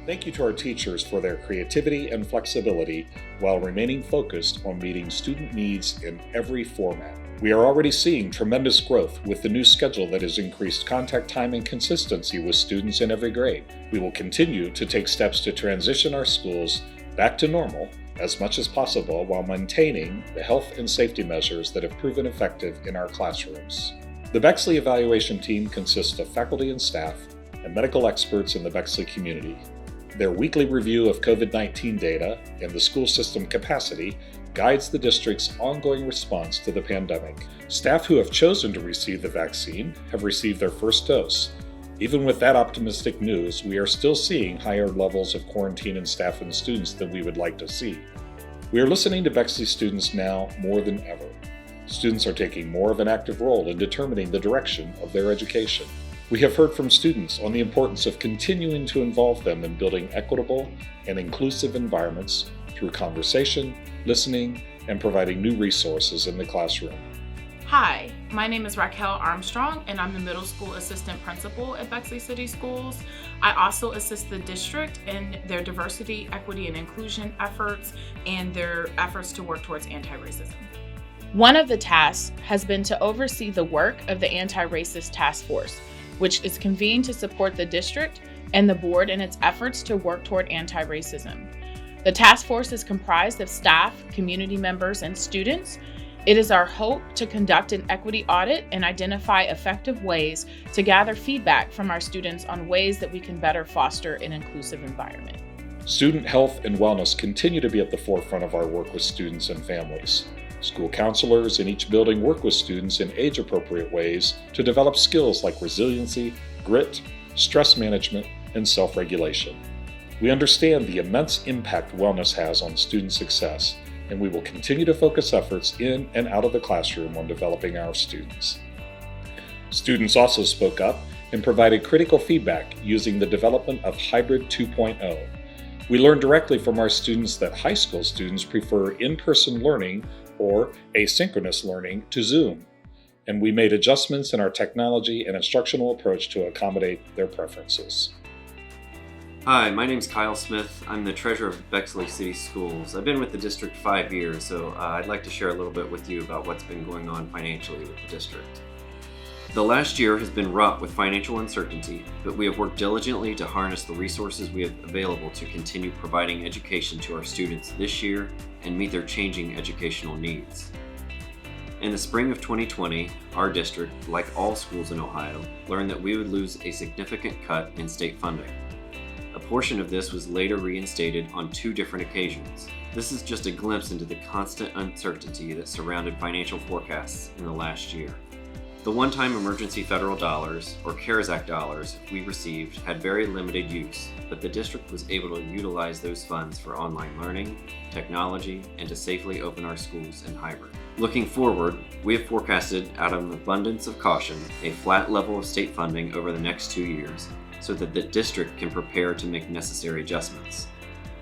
Thank you to our teachers for their creativity and flexibility while remaining focused on meeting student needs in every format. We are already seeing tremendous growth with the new schedule that has increased contact time and consistency with students in every grade. We will continue to take steps to transition our schools back to normal as much as possible while maintaining the health and safety measures that have proven effective in our classrooms. The Bexley evaluation team consists of faculty and staff and medical experts in the Bexley community. Their weekly review of COVID-19 data and the school system capacity guides the district's ongoing response to the pandemic. Staff who have chosen to receive the vaccine have received their first dose. Even with that optimistic news, we are still seeing higher levels of quarantine in staff and students than we would like to see. We are listening to Bexley students now more than ever. Students are taking more of an active role in determining the direction of their education. We have heard from students on the importance of continuing to involve them in building equitable and inclusive environments through conversation, listening, and providing new resources in the classroom. Hi, my name is Raquel Armstrong, and I'm the middle school assistant principal at Bexley City Schools. I also assist the district in their diversity, equity, and inclusion efforts and their efforts to work towards anti-racism. One of the tasks has been to oversee the work of the Anti-Racist Task Force, which is convened to support the district and the board in its efforts to work toward anti-racism. The task force is comprised of staff, community members, and students. It is our hope to conduct an equity audit and identify effective ways to gather feedback from our students on ways that we can better foster an inclusive environment. Student health and wellness continue to be at the forefront of our work with students and families. School counselors in each building work with students in age-appropriate ways to develop skills like resiliency, grit, stress management, and self-regulation. We understand the immense impact wellness has on student success, and we will continue to focus efforts in and out of the classroom on developing our students. Students also spoke up and provided critical feedback using the development of Hybrid 2.0. We learned directly from our students that high school students prefer in-person learning or asynchronous learning to Zoom, and we made adjustments in our technology and instructional approach to accommodate their preferences. Hi, my name's Kyle Smith. I'm the treasurer of Bexley City Schools. I've been with the district 5 years, so I'd like to share a little bit with you about what's been going on financially with the district. The last year has been wrought with financial uncertainty, but we have worked diligently to harness the resources we have available to continue providing education to our students this year and meet their changing educational needs. In the spring of 2020, our district, like all schools in Ohio, learned that we would lose a significant cut in state funding. A portion of this was later reinstated on 2 different occasions. This is just a glimpse into the constant uncertainty that surrounded financial forecasts in the last year. The one-time emergency federal dollars, or CARES Act dollars, we received had very limited use, but the district was able to utilize those funds for online learning, technology, and to safely open our schools in hybrid. Looking forward, we have forecasted, out of an abundance of caution, a flat level of state funding over the next 2 years, so that the district can prepare to make necessary adjustments.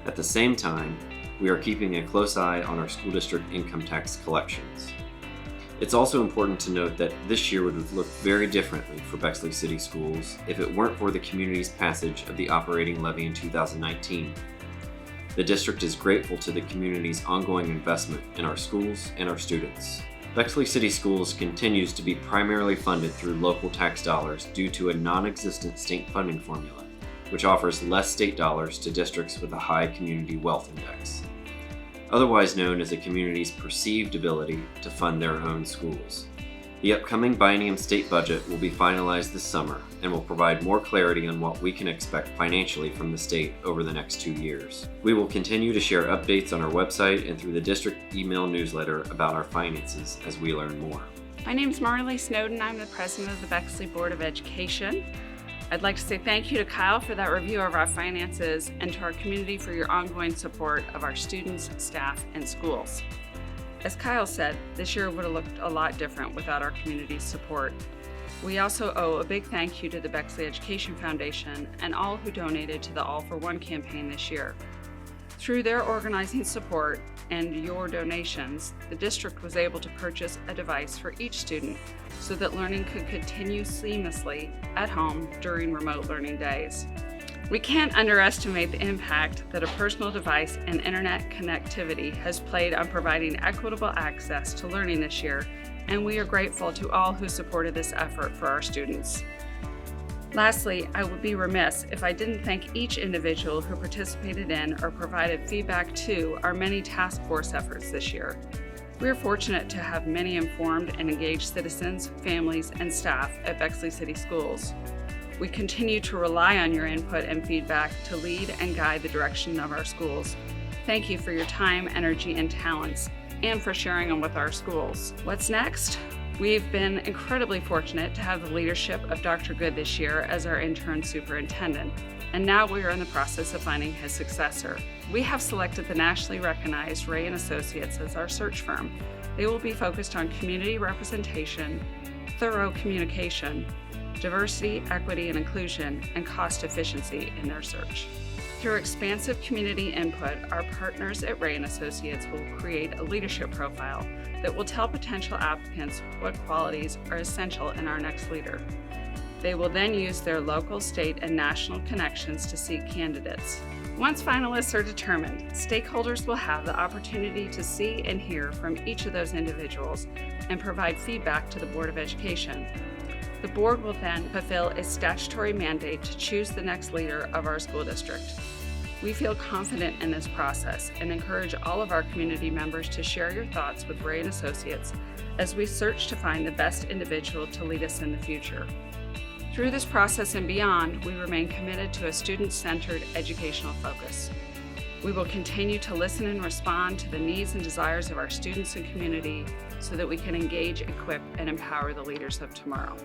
At the same time, we are keeping a close eye on our school district income tax collections. It's also important to note that this year would have looked very differently for Bexley City Schools if it weren't for the community's passage of the operating levy in 2019. The district is grateful to the community's ongoing investment in our schools and our students. Bexley City Schools continues to be primarily funded through local tax dollars due to a non-existent state funding formula, which offers less state dollars to districts with a high community wealth index, otherwise known as a community's perceived ability to fund their own schools. The upcoming biennium state budget will be finalized this summer and will provide more clarity on what we can expect financially from the state over the next 2 years. We will continue to share updates on our website and through the district email newsletter about our finances as we learn more. My name is Marley Snowden. I'm the president of the Bexley Board of Education. I'd like to say thank you to Kyle for that review of our finances and to our community for your ongoing support of our students, staff, and schools. As Kyle said, this year would have looked a lot different without our community's support. We also owe a big thank you to the Bexley Education Foundation and all who donated to the All for One campaign this year. Through their organizing support and your donations, the district was able to purchase a device for each student so that learning could continue seamlessly at home during remote learning days. We can't underestimate the impact that a personal device and internet connectivity has played on providing equitable access to learning this year, and we are grateful to all who supported this effort for our students. Lastly, I would be remiss if I didn't thank each individual who participated in or provided feedback to our many task force efforts this year. We are fortunate to have many informed and engaged citizens, families, and staff at Bexley City Schools. We continue to rely on your input and feedback to lead and guide the direction of our schools. Thank you for your time, energy, and talents, and for sharing them with our schools. What's next? We've been incredibly fortunate to have the leadership of Dr. Good this year as our interim superintendent, and now we are in the process of finding his successor. We have selected the nationally recognized Ray & Associates as our search firm. They will be focused on community representation, thorough communication, diversity, equity, and inclusion, and cost efficiency in their search. Through expansive community input, our partners at Ray & Associates will create a leadership profile that will tell potential applicants what qualities are essential in our next leader. They will then use their local, state, and national connections to seek candidates. Once finalists are determined, stakeholders will have the opportunity to see and hear from each of those individuals and provide feedback to the Board of Education. The board will then fulfill its statutory mandate to choose the next leader of our school district. We feel confident in this process and encourage all of our community members to share your thoughts with Ray & Associates as we search to find the best individual to lead us in the future. Through this process and beyond, we remain committed to a student-centered educational focus. We will continue to listen and respond to the needs and desires of our students and community so that we can engage, equip, and empower the leaders of tomorrow.